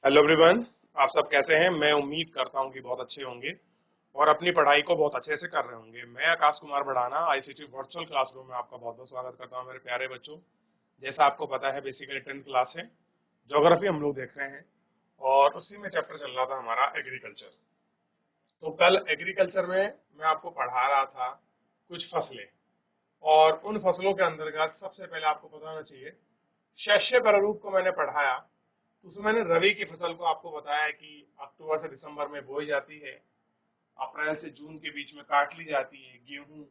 Hello everyone. आप सब कैसे हैं? मैं उम्मीद करता हूं कि बहुत अच्छे होंगे और अपनी पढ़ाई को बहुत अच्छे से कर रहे होंगे। मैं आकाश कुमार बढ़ाना आईसीटी वर्चुअल क्लासरूम में आपका बहुत बहुत स्वागत करता हूं मेरे प्यारे बच्चों। जैसा आपको पता है बेसिकली 10th क्लास है, ज्योग्राफी हम लोग देख रहे हैं और उसी में चैप्टर चल रहा था हमारा एग्रीकल्चर। तो कल एग्रीकल्चर में मैं आपको पढ़ा रहा था कुछ फसलें, और उन फसलों के अंतर्गत सबसे पहले आपको पता होना चाहिए शस्य प्रारूप को मैंने पढ़ाया। तो उसमें मैंने रबी की फसल को आपको बताया कि अक्टूबर से दिसंबर में बोई जाती है, अप्रैल से जून के बीच में काट ली जाती है। गेहूं,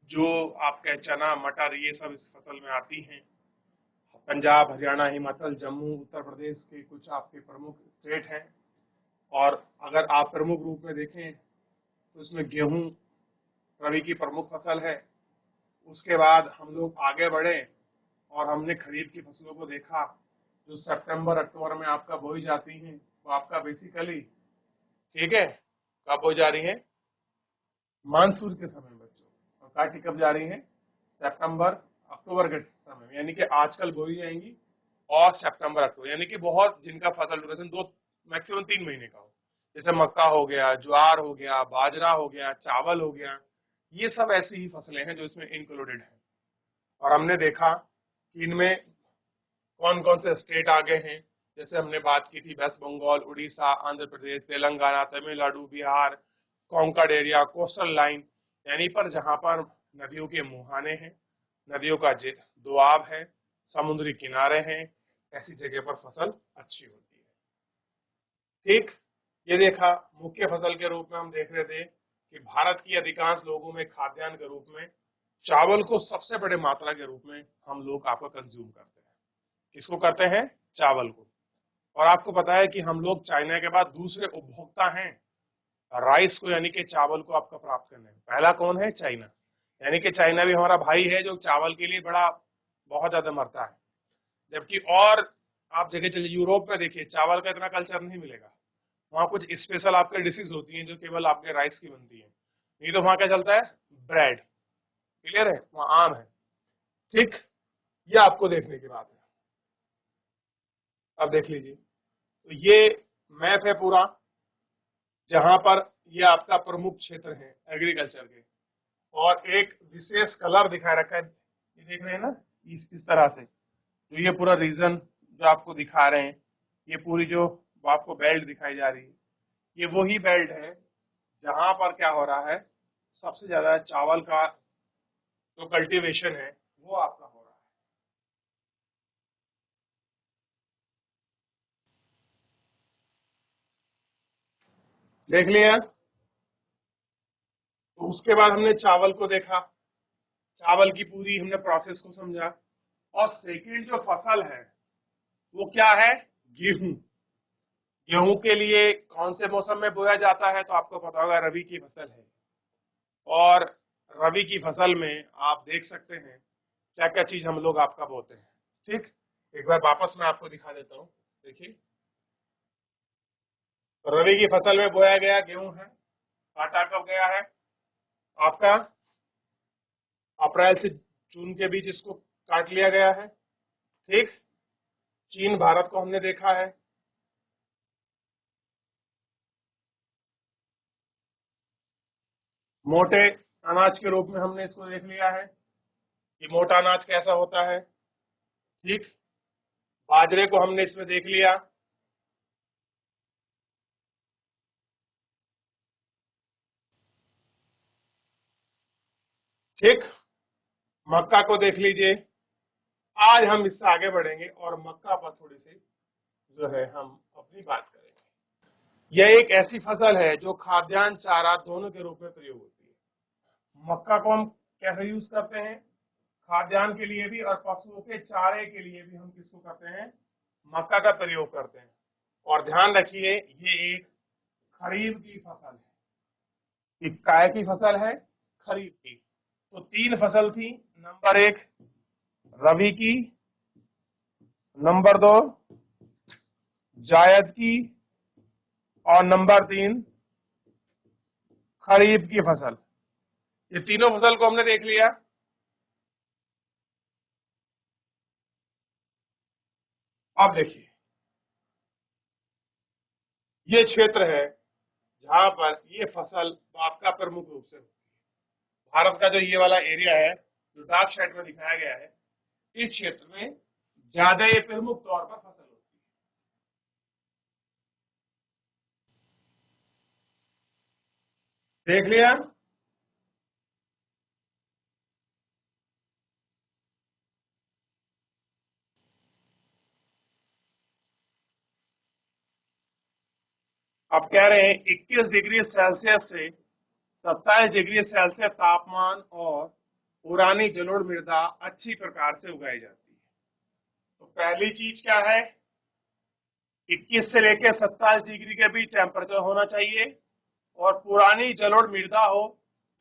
जो आपके चना मटर, ये सब इस फसल में आती हैं। पंजाब, हरियाणा, हिमाचल, जम्मू, उत्तर प्रदेश के कुछ आपके प्रमुख स्टेट हैं। और अगर आप प्रमुख रूप में देखें तो इसमें गेहूं रबी की प्रमुख फसल है। उसके बाद हम लोग आगे बढ़े और हमने खरीफ की फसलों को देखा, जो सितंबर अक्टूबर में आपका बोई जाती हैं। तो आपका बेसिकली, ठीक है, कब बोई जा रही है? मानसून के समय में बच्चों। और काटी कब जा रही है? सितंबर अक्टूबर के समय में, यानी कि आजकल बोई जाएंगी और सितंबर अक्टूबर, यानी कि बहुत जिनका फसल ड्यूरेशन 2 मैक्सिमम 3 महीने का हो, जैसे मक्का हो गया, ज्वार हो गया, बाजरा हो गया, चावल हो गया, ये सब ऐसी ही फसलें हैं जो इसमें इंक्लूडेड है। और हमने देखा कि इनमें कौन कौन से स्टेट आगे हैं। जैसे हमने बात की थी West Bengal, Orissa, Andhra Pradesh, Telangana, Tamil Nadu, Bihar, Konkan area, coastal line, यानी पर जहां पर नदियों के मुहाने हैं, नदियों का दोआब है, समुद्री किनारे हैं, ऐसी जगह पर फसल अच्छी होती है। ठीक, ये देखा। मुख्य फसल के रूप में हम देख रहे थे कि भारत की अधिकांश लोगों में खाद्यान्न के रूप में चावल को सबसे बड़े मात्रा के रूप में हम लोग आपको कंज्यूम करते हैं। किसको करते हैं? चावल को। और आपको पता है कि हम लोग चाइना के बाद दूसरे उपभोक्ता हैं राइस को, यानी कि चावल को आपका प्राप्त करने में। पहला कौन है? चाइना। यानी कि चाइना भी हमारा भाई है जो चावल के लिए बड़ा बहुत ज्यादा मरता है। जबकि और आप जगह चलिए, यूरोप में देखिए, चावल का इतना कल्चर नहीं मिलेगा। वहाँ कुछ स्पेशल आपके डिशेज होती हैं जो केवल आपके राइस की बनती है। नहीं तो वहाँ क्या चलता है? ब्रेड। क्लियर है? वहाँ आम है। ठीक, ये आपको देखने की बात है। अब देख लीजिए, तो ये मैप है पूरा, जहां पर ये आपका प्रमुख क्षेत्र है एग्रीकल्चर के। और एक विशेष कलर दिखा रखा है, ये देख रहे हैं ना, इस तरह से। तो ये पूरा रीजन जो आपको दिखा रहे हैं, ये पूरी जो आपको बेल्ट दिखाई जा रही है, ये वही बेल्ट है जहां पर क्या हो रहा है, सबसे ज्यादा चावल का जो कल्टीवेशन है वो आपका हो रहा है। देख लिया। तो उसके बाद हमने चावल को देखा, चावल की पूरी हमने प्रोसेस को समझा। और सेकंड जो फसल है वो क्या है? गेहूं। गेहूं के लिए कौन से मौसम में बोया जाता है? तो आपको पता होगा, रबी की फसल है। और रबी की फसल में आप देख सकते हैं क्या क्या चीज हम लोग आपका बोते हैं। ठीक, एक बार वापस मैं आपको दिखा देता हूँ। देखिए, रबी की फसल में बोया गया गेहूं है। काटा कब गया है आपका? अप्रैल से जून के बीच इसको काट लिया गया है। ठीक, चीन भारत को हमने देखा है। मोटे अनाज के रूप में हमने इसको देख लिया है कि मोटा अनाज कैसा होता है। ठीक, बाजरे को हमने इसमें देख लिया। ठीक, मक्का को देख लीजिए। आज हम इससे आगे बढ़ेंगे और मक्का पर थोड़ी सी जो है हम अपनी बात करेंगे। यह एक ऐसी फसल है जो खाद्यान्न चारा दोनों के रूप में प्रयोग होती है। मक्का को हम कैसे यूज करते हैं? खाद्यान्न के लिए भी और पशुओं के चारे के लिए भी हम किसको करते हैं? मक्का का प्रयोग करते हैं। और ध्यान रखिए, ये एक खरीफ की फसल है। ये काय की फसल है? खरीफ की। तो 3 फसल थी। नंबर 1 रबी की, नंबर 2 जायद की, और नंबर 3 खरीफ की फसल। ये तीनों फसल को हमने देख लिया। अब देखिए, ये क्षेत्र है जहां पर ये फसल आपका प्रमुख रूप से होती है। भारत का जो ये वाला एरिया है जो डार्क शेड में दिखाया गया है, इस क्षेत्र में ज्यादा ये प्रमुख तौर पर फसल होती है। देख लिया। आप कह रहे हैं 21 डिग्री सेल्सियस से 27 डिग्री सेल्सियस तापमान और पुरानी जलोढ़ मृदा अच्छी प्रकार से उगाई जाती है। तो पहली चीज क्या है, 21 से लेकर 27 डिग्री के बीच टेम्परेचर होना चाहिए और पुरानी जलोढ़ मृदा हो,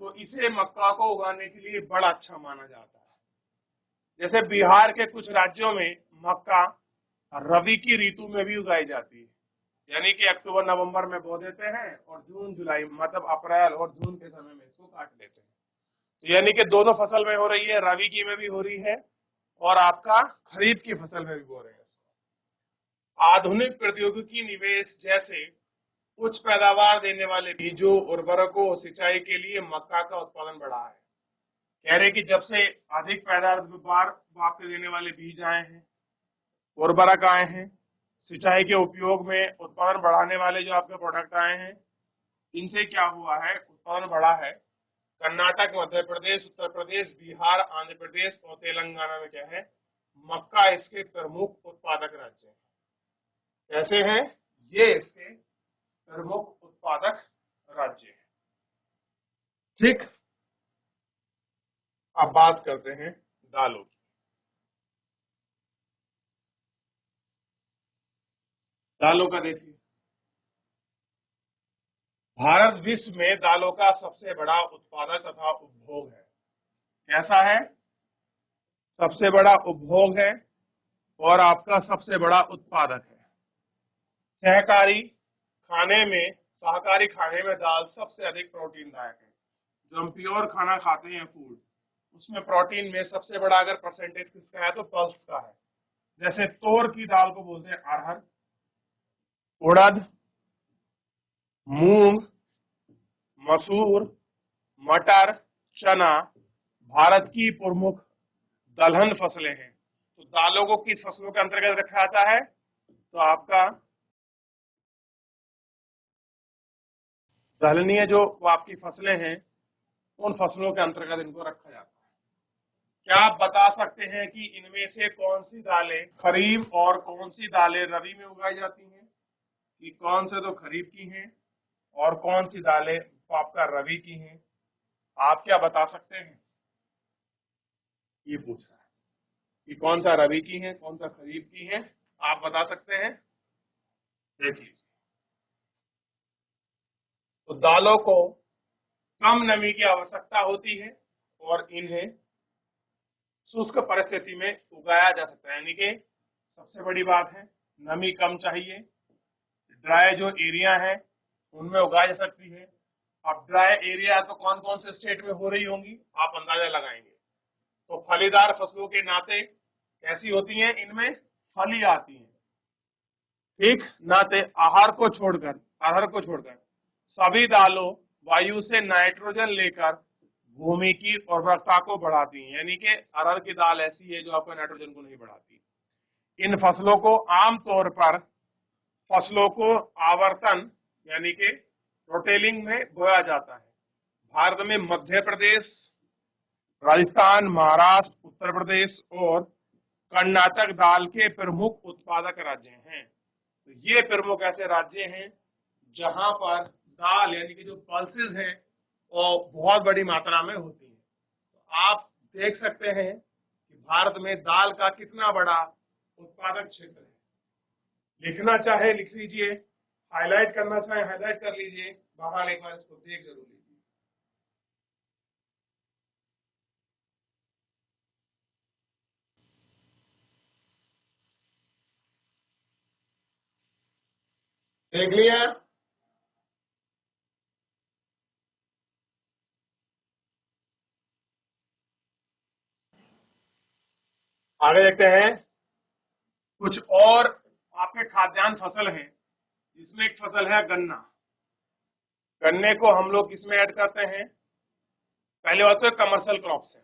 तो इसे मक्का को उगाने के लिए बड़ा अच्छा माना जाता है। जैसे बिहार के कुछ राज्यों में मक्का रबी की ऋतु में भी उगाई जाती है, यानी कि अक्टूबर नवंबर में बो देते हैं और जून जुलाई मतलब अप्रैल और जून के समय में इसको काट लेते हैं। तो यानी कि दोनों फसल में हो रही है, रबी की में भी हो रही है और आपका खरीफ की फसल में भी हो रही है। आधुनिक प्रौद्योगिकी निवेश जैसे उच्च पैदावार देने वाले बीजों, उर्वरकों, सिंचाई के लिए मक्का का उत्पादन बढ़ा है। कह रहे कि जब से अधिक पैदावार आपके देने वाले बीज आए हैं, उर्वरक आए हैं, सिंचाई के उपयोग में उत्पादन बढ़ाने वाले जो आपके प्रोडक्ट आए हैं, इनसे क्या हुआ है, उत्पादन बढ़ा है। कर्नाटक, मध्य प्रदेश, उत्तर प्रदेश, बिहार, आंध्र प्रदेश और तेलंगाना में क्या है, मक्का इसके प्रमुख उत्पादक राज्य हैं। कैसे हैं ये इसके प्रमुख उत्पादक राज्य हैं। ठीक। अब बात करते हैं दालों की। दालों का देखिए, भारत विश्व में दालों का सबसे बड़ा उत्पादक तथा उपभोग है। कैसा है, सबसे बड़ा उपभोग है और आपका सबसे बड़ा उत्पादक है। सहकारी खाने में शाकाहारी खाने में दाल सबसे अधिक प्रोटीनदायक है। जो हम प्योर खाना खाते हैं फूड, उसमें प्रोटीन में सबसे बड़ा अगर परसेंटेज किसका है तो पल्स का है। जैसे तोर की दाल को बोलते हैं अरहर, उड़द, मूंग, मसूर, मटर, चना भारत की प्रमुख दलहन फसलें हैं। तो दालों को किस फसलों के अंतर्गत रखा जाता है, तो आपका दलहनीय जो आपकी फसलें हैं, उन फसलों के अंतर्गत इनको रखा जाता है। क्या आप बता सकते हैं कि इनमें से कौन सी दालें खरीफ और कौन सी दालें रबी में उगाई जाती हैं, कि कौन से तो खरीफ की हैं और कौन सी दालें आपका रबी की हैं? आप क्या बता सकते हैं, ये पूछ रहा है कि कौन सा रबी की है कौन सा खरीफ की है, आप बता सकते हैं? देखिए, तो दालों को कम नमी की आवश्यकता होती है और इन्हें शुष्क परिस्थिति में उगाया जा सकता है, यानी कि सबसे बड़ी बात है नमी कम चाहिए। ड्राई जो एरिया है उनमें उगाई जा सकती है। अब ड्राई एरिया तो कौन कौन से स्टेट में हो रही होंगी, आप अंदाजा लगाएंगे। तो फलीदार फसलों के नाते कैसी होती हैं, इनमें फली आती है। ठीक, नाते आहार को छोड़कर, अरहर को छोड़कर सभी दालों वायु से नाइट्रोजन लेकर भूमि की उर्वरकता को बढ़ाती हैं, यानी कि अरहर की दाल ऐसी है जो आपको नाइट्रोजन को नहीं बढ़ाती। इन फसलों को आमतौर पर फसलों को आवर्तन यानी कि रोटेलिंग में बोया जाता है। भारत में मध्य प्रदेश, राजस्थान, महाराष्ट्र, उत्तर प्रदेश और कर्नाटक दाल के प्रमुख उत्पादक राज्य हैं। तो ये प्रमुख ऐसे राज्य हैं जहां पर दाल यानी कि जो पल्सेस हैं वो बहुत बड़ी मात्रा में होती है। तो आप देख सकते हैं कि भारत में दाल का कितना बड़ा उत्पादक क्षेत्र है। लिखना चाहे लिख लीजिए, हाईलाइट करना चाहे हाईलाइट कर लीजिए, बहरहाल एक बार इसको देख जरूर लीजिए। देख लिया। आगे देखते हैं कुछ और आपके खाद्यान्न फसल हैं इसमें एक फसल है गन्ना। गन्ने को हम लोग किसमें ऐड करते हैं? पहले बात तो कमर्शियल क्रॉप से,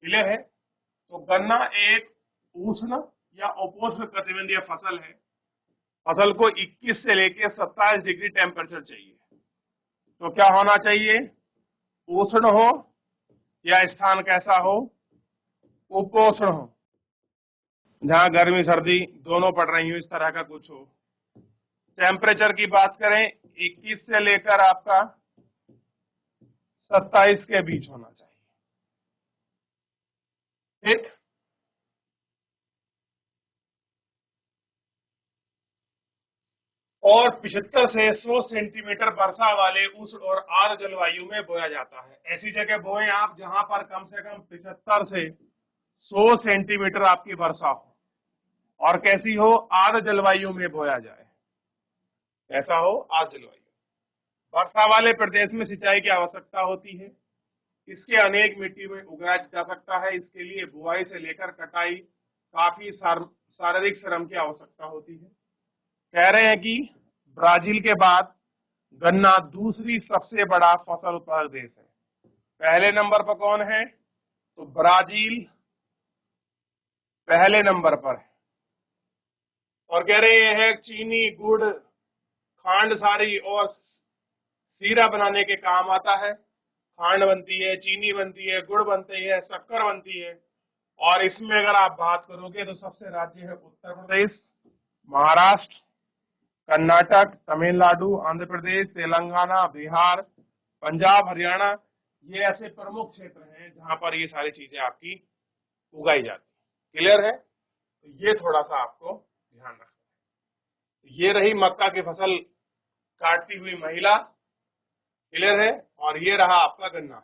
क्लियर है? तो गन्ना एक उष्ण या उपोष्ण कटिबंधीय फसल है। फसल को 21 से लेकर 27 डिग्री टेम्परेचर चाहिए। तो क्या होना चाहिए? उष्ण हो या स्थान कैसा हो? उपोष्ण हो, जहां गर्मी सर्दी दोनों पड़ रही हो, इस तरह का कुछ हो। टेम्परेचर की बात करें 21 से लेकर आपका 27 के बीच होना चाहिए, ठीक। और 75 से 100 सेंटीमीटर वर्षा वाले उष्ण और आर्द्र जलवायु में बोया जाता है। ऐसी जगह बोए आप जहां पर कम से कम 75 से 100 सेंटीमीटर आपकी वर्षा हो, और कैसी हो? आर्द्र जलवायु में बोया जाए। ऐसा हो आर्द्र जलवायु। वर्षा वाले प्रदेश में सिंचाई की आवश्यकता होती है। इसके अनेक मिट्टी में उगाया जा सकता है। इसके लिए बुआई से लेकर कटाई काफी शारीरिक श्रम की आवश्यकता होती है। कह रहे हैं कि ब्राजील के बाद गन्ना दूसरी सबसे बड़ा फसल उत्पादक देश है। पहले नंबर पर कौन है? तो ब्राजील पहले नंबर पर है। और कह रहे हैं चीनी, गुड़, खांड सारी और सीरा बनाने के काम आता है। खांड बनती है, चीनी बनती है, गुड़ बनती है, शक्कर बनती है। और इसमें अगर आप बात करोगे तो सबसे राज्य है उत्तर प्रदेश, महाराष्ट्र, कर्नाटक, तमिलनाडु, आंध्र प्रदेश, तेलंगाना, बिहार, पंजाब, हरियाणा। ये ऐसे प्रमुख क्षेत्र हैं जहां पर ये सारी चीजें आपकी उगाई जाती है। क्लियर है? तो ये थोड़ा सा आपको ध्यान रखना है। ये रही मक्का की फसल काटती हुई महिला, क्लियर है? और ये रहा आपका गन्ना।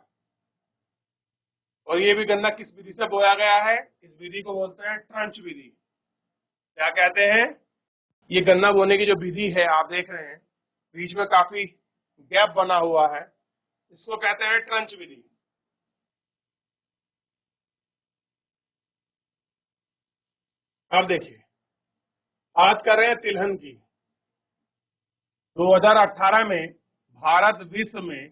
और ये भी गन्ना किस विधि से बोया गया है? इस विधि को बोलते हैं ट्रंच विधि। क्या कहते हैं? ये गन्ना बोने की जो विधि है आप देख रहे हैं, बीच में काफी गैप बना हुआ है, इसको कहते हैं ट्रंच विधि। अब देखिए, बात कर रहे हैं तिलहन की। 2018 में भारत विश्व में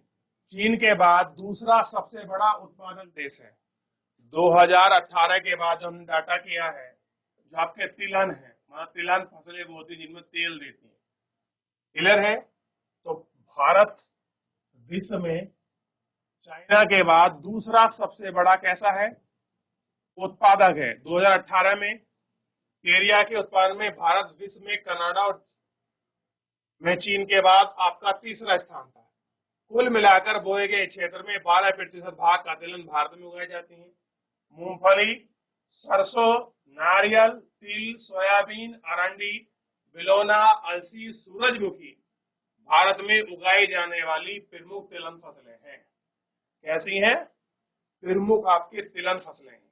चीन के बाद दूसरा सबसे बड़ा उत्पादक देश है। 2018 के बाद जो हमने डाटा किया है, जो आपके तिलहन है, मतलब तिलहन फसलें वो होती जिनमें तेल देती है, क्लियर है? तो भारत विश्व में चाइना के बाद दूसरा सबसे बड़ा कैसा है? उत्पादक है। 2018 में केरिया के उत्पादन में भारत विश्व में कनाडा और में चीन के बाद आपका तीसरा स्थान था। कुल मिलाकर बोए गए क्षेत्र में 12% भाग का तिलहन भारत में उगाई जाती है। मूंगफली, सरसों, नारियल, तिल, सोयाबीन, अरंडी, बिलोना, अलसी, सूरजमुखी भारत में उगाई जाने वाली प्रमुख तिलहन फसलें हैं। कैसी हैं? प्रमुख आपकी तिलहन फसलें हैं।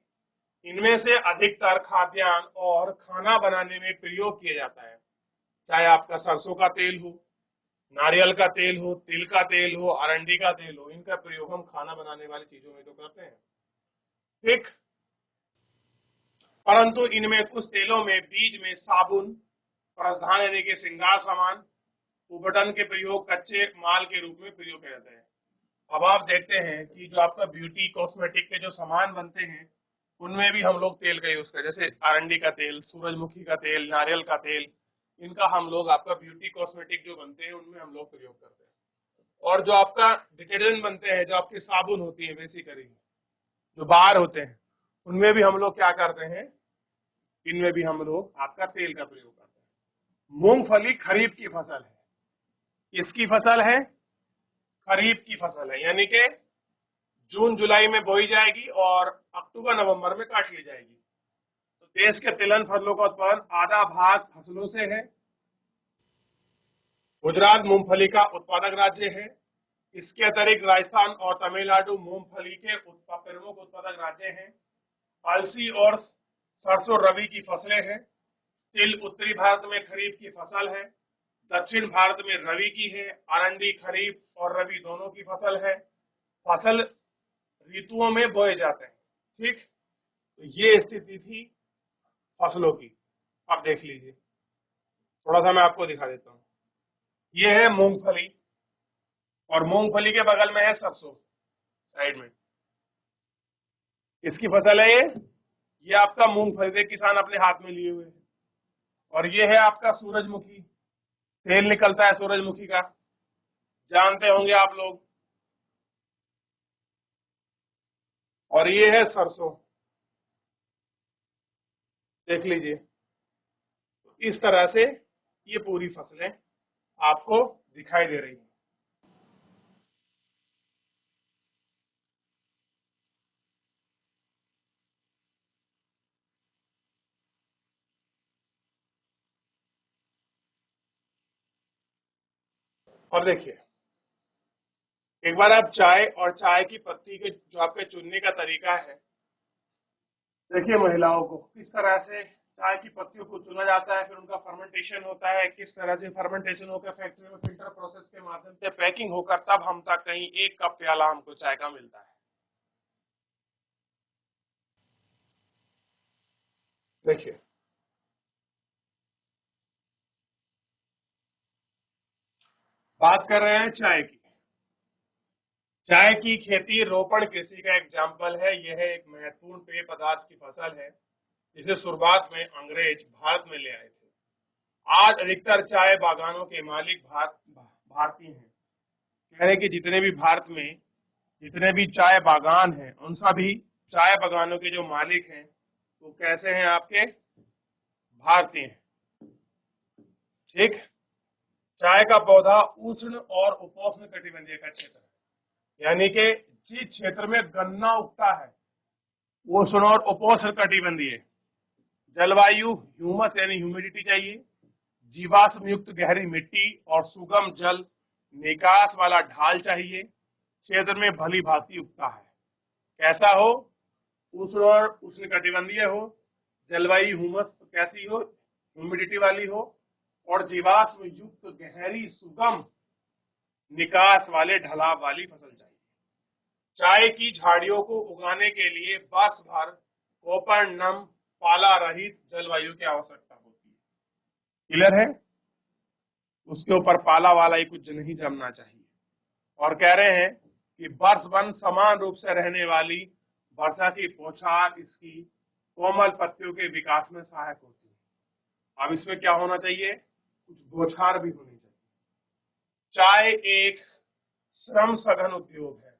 इनमें से अधिकतर खाद्यान्न और खाना बनाने में प्रयोग किया जाता है। चाहे आपका सरसों का तेल हो, नारियल का तेल हो, तिल का तेल हो, अरंडी का तेल हो, इनका प्रयोग हम खाना बनाने वाली चीजों में तो करते हैं, ठीक। परंतु इनमें कुछ तेलों में बीज में साबुन, प्रसाधन यानी कि श्रृंगार सामान, उबटन के प्रयोग कच्चे माल के रूप में प्रयोग किया जाता है। अब आप देखते हैं कि जो आपका ब्यूटी कॉस्मेटिक के जो सामान बनते हैं, उनमें भी हम लोग तेल का यूज करते हैं। जैसे अरंडी का तेल, सूरजमुखी का तेल, नारियल का तेल, इनका हम लोग आपका ब्यूटी कॉस्मेटिक जो बनते हैं उनमें हम लोग प्रयोग करते हैं। और जो आपका डिटर्जेंट बनते हैं, जो आपकी साबुन होती है बेसिकली, जो बाहर होते हैं, उनमें भी हम लोग क्या करते हैं? इनमें भी हम लोग आपका तेल का प्रयोग करते हैं। मूंगफली खरीफ की फसल है। किसकी फसल है? खरीफ की फसल है, यानी कि जून जुलाई में बोई जाएगी और अक्टूबर नवंबर में काट ली जाएगी। तो देश के तिलहन फसलों का उत्पादन आधा भाग फसलों से है। गुजरात मूंगफली का उत्पादक राज्य है। इसके अतिरिक्त राजस्थान और तमिलनाडु मूंगफली के प्रमुख उत्पादक राज्य हैं। अलसी और सरसों रबी की फसलें हैं। तिल उत्तरी भारत में खरीफ की फसल है। दक्षिण भारत में रबी की है। अरंडी खरीफ और रबी दोनों की फसल है। फसल ऋतुओं में बोए जाते हैं, ठीक। तो ये स्थिति थी फसलों की। अब देख लीजिए, थोड़ा सा मैं आपको दिखा देता हूँ। ये है मूंगफली, और मूंगफली के बगल में है सरसों साइड में। किसकी फसल है ये आपका मूंगफली किसान अपने हाथ में लिए हुए है। और ये है आपका सूरजमुखी, तेल निकलता है सूरजमुखी का, जानते होंगे आप लोग। और ये है सरसों, देख लीजिए। तो इस तरह से ये पूरी फसलें आपको दिखाई दे रही हैं। और देखिए, एक बार आप चाय और चाय की पत्ती के जो आपके चुनने का तरीका है, देखिए महिलाओं को किस तरह से चाय की पत्तियों को चुना जाता है, फिर उनका फर्मेंटेशन होता है, किस तरह से फर्मेंटेशन होकर फैक्ट्री में फिल्टर प्रोसेस के माध्यम से पैकिंग होकर तब हम तक कहीं 1 कप प्याला हमको चाय का मिलता है। देखिए, बात कर रहे हैं चाय की। चाय की खेती रोपण कृषि का एग्जाम्पल है। यह एक महत्वपूर्ण पेय पदार्थ की फसल है जिसे शुरुआत में अंग्रेज भारत में ले आए थे। आज अधिकतर चाय बागानों के मालिक भारतीय हैं। कह रहे कि जितने भी भारत में जितने भी चाय बागान हैं, उन सभी चाय बागानों के जो मालिक हैं वो कैसे हैं, आपके भारतीय हैं। ठीक। चाय का पौधा उष्ण और उपोष्ण कटिबंधीय का क्षेत्र है, यानी कि जिस क्षेत्र में गन्ना उगता है उष्ण और उपोष्ण कटिबंधीय। जलवायु ह्यूमस यानी ह्यूमिडिटी चाहिए, जीवाश्म युक्त गहरी मिट्टी और सुगम जल निकास वाला ढाल चाहिए। क्षेत्र में भली भांति उगता है। कैसा हो, उष्ण और उष्ण कटिबंधीय हो, जलवायु ह्यूमस कैसी हो, ह्यूमिडिटी वाली हो, और जीवाश्म युक्त गहरी सुगम निकास वाले ढलाव वाली फसल चाहिए। चाय की झाड़ियों को उगाने के लिए वर्ष भर कोपर नम पाला रहित जलवायु की आवश्यकता होती है। क्लियर है, उसके ऊपर पाला वाला ही कुछ नहीं जमना चाहिए। और कह रहे हैं कि वर्ष भर समान रूप से रहने वाली वर्षा की बौछार इसकी कोमल पत्तियों के विकास में सहायक होती है। अब इसमें क्या होना चाहिए, कुछ बौछार भी होनी चाहिए। चाय एक श्रम सघन उद्योग है,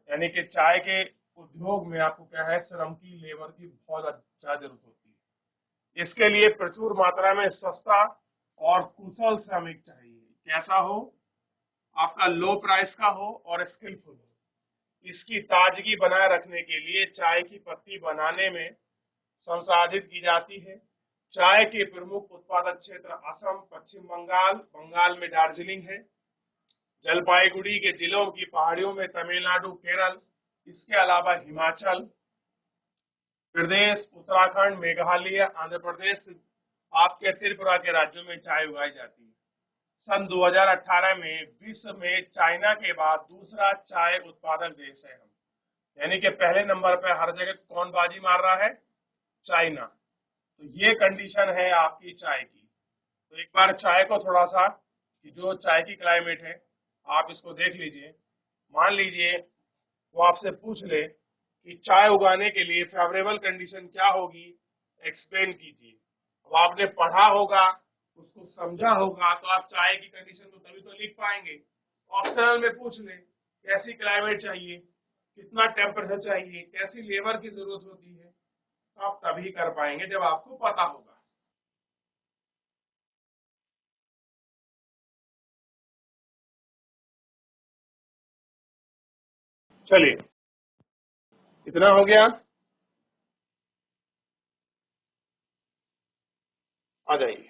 यानी कि चाय के उद्योग में आपको क्या है, श्रम की, लेबर की बहुत ज्यादा जरूरत होती है। इसके लिए प्रचुर मात्रा में सस्ता और कुशल श्रमिक चाहिए। कैसा हो, आपका लो प्राइस का हो और स्किलफुल हो। इसकी ताजगी बनाए रखने के लिए चाय की पत्ती बनाने में संसाधित की जाती है। चाय के प्रमुख उत्पादक क्षेत्र असम, पश्चिम बंगाल, बंगाल में दार्जिलिंग है, जलपाईगुड़ी के जिलों की पहाड़ियों में तमिलनाडु, केरल, इसके अलावा हिमाचल प्रदेश, उत्तराखंड, मेघालय, आंध्र प्रदेश, आपके त्रिपुरा के राज्यों में चाय उगाई जाती है। सन 2018 में विश्व में चाइना के बाद दूसरा चाय उत्पादक देश है हम, यानी कि पहले नंबर पर हर जगह कौन बाजी मार रहा है, चाइना। तो ये कंडीशन है आपकी चाय की। तो एक बार चाय को थोड़ा सा, कि जो चाय की क्लाइमेट है आप इसको देख लीजिए। मान लीजिए वो आपसे पूछ ले कि चाय उगाने के लिए फेवरेबल कंडीशन क्या होगी, एक्सप्लेन कीजिए। अब आपने पढ़ा होगा, उसको समझा होगा, तो आप चाय की कंडीशन को तभी तो लिख पाएंगे। ऑप्शनल में पूछ ले कैसी क्लाइमेट चाहिए, कितना टेम्परेचर चाहिए, कैसी लेबर की जरूरत होती है, तो आप तभी कर पाएंगे जब आपको पता होगा। चलिए, इतना हो गया। आ जाइए,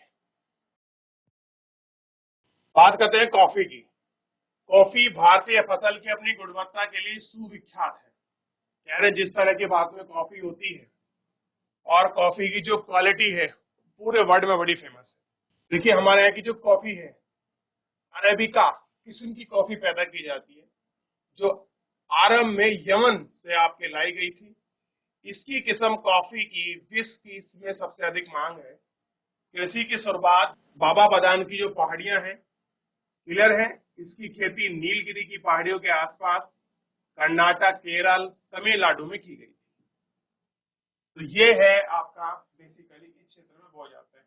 बात करते हैं कॉफी की। कॉफी भारतीय फसल की अपनी गुणवत्ता के लिए सुविख्यात है। कह रहे जिस तरह की भारत में कॉफी होती है और कॉफी की जो क्वालिटी है पूरे वर्ल्ड में बड़ी फेमस है। देखिए, हमारे यहाँ की जो कॉफी है, अरेबिका किस्म की कॉफी पैदा की जाती है, जो आरंभ में यमन से आपके लाई गई थी। इसकी किस्म कॉफी की विश्व की इसमें सबसे अधिक मांग है। कृषि की शुरुआत बाबा बदान की जो पहाड़ियां हैं, क्लियर है, इसकी खेती नीलगिरी की पहाड़ियों के आसपास कर्नाटक, केरल, तमिलनाडु में की गई। तो ये है आपका बेसिकली इस क्षेत्र में बोया जाता है।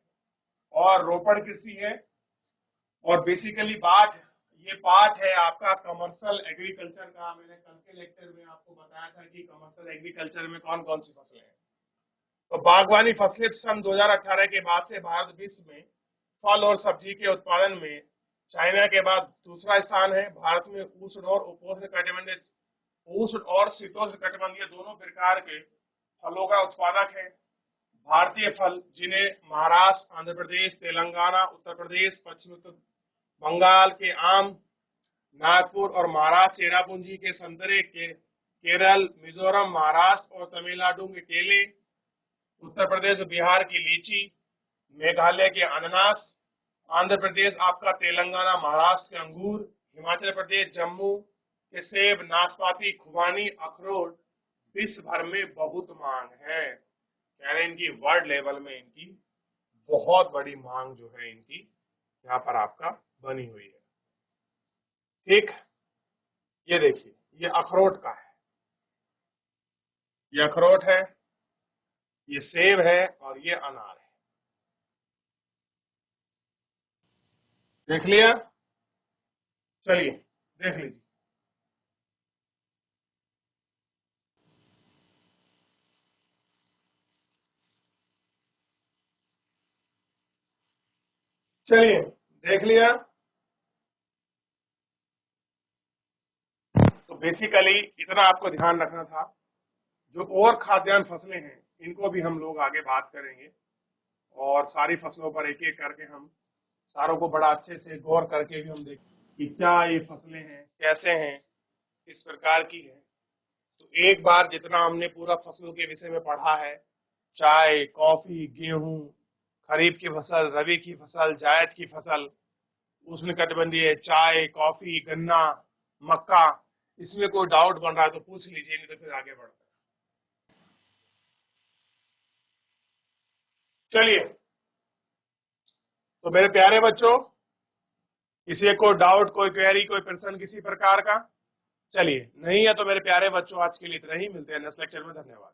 और रोपण कृषि है, और बेसिकली बात ये पार्ट है आपका कमर्शियल एग्रीकल्चर का। मैंने कल के लेक्चर में आपको बताया था कि कमर्शियल एग्रीकल्चर में कौन कौन सी फसलें हैं। तो बागवानी फसलें सन 2018 के बाद से भारत विश्व में फल और सब्जी के उत्पादन में चाइना के बाद दूसरा स्थान है। भारत में उष्ण और उपोष्ण कटिबंधीय, उष्ण और शीतोष्ण कटिबंधीय दोनों प्रकार के फलों का उत्पादक है। भारतीय फल जिन्हें महाराष्ट्र, आंध्र प्रदेश, तेलंगाना, उत्तर प्रदेश, पश्चिम उत्तर बंगाल के आम, नागपुर और महाराष्ट्र चेरापूंजी के संतरे के, केरल, मिजोरम, महाराष्ट्र और तमिलनाडु के केले, उत्तर प्रदेश बिहार की लीची, मेघालय के अनानास, आंध्र प्रदेश आपका तेलंगाना महाराष्ट्र के अंगूर, हिमाचल प्रदेश जम्मू के सेब, नाशपाती, खुबानी, अखरोट विश्व भर में बहुत मांग है। यानी इनकी वर्ल्ड लेवल में इनकी बहुत बड़ी मांग जो है इनकी यहाँ पर आपका बनी हुई है। ठीक, ये देखिए, ये अखरोट का है, ये अखरोट है, ये सेब है और ये अनार है। देख लिया? चलिए देख लीजिए। चलिए देख लिया। तो बेसिकली इतना आपको ध्यान रखना था। जो और खाद्यान्न फसलें हैं इनको भी हम लोग आगे बात करेंगे, और सारी फसलों पर एक एक करके हम सारों को बड़ा अच्छे से गौर करके भी हम देखें कि क्या ये फसलें हैं, कैसे हैं, किस प्रकार की है। तो एक बार जितना हमने पूरा फसलों के विषय में पढ़ा है, चाय, कॉफी, गेहूं, खरीफ की फसल, रबी की फसल, जायद की फसल, उष्णकटिबंधीय चाय, कॉफी, गन्ना, मक्का, इसमें कोई डाउट बन रहा है तो पूछ लीजिए, नहीं तो फिर आगे बढ़ते हैं। चलिए, तो मेरे प्यारे बच्चों, किसी को डाउट, कोई क्वेरी, कोई प्रश्न किसी प्रकार का? चलिए, नहीं है तो मेरे प्यारे बच्चों आज के लिए इतना ही। मिलते हैं नेक्स्ट लेक्चर में। धन्यवाद।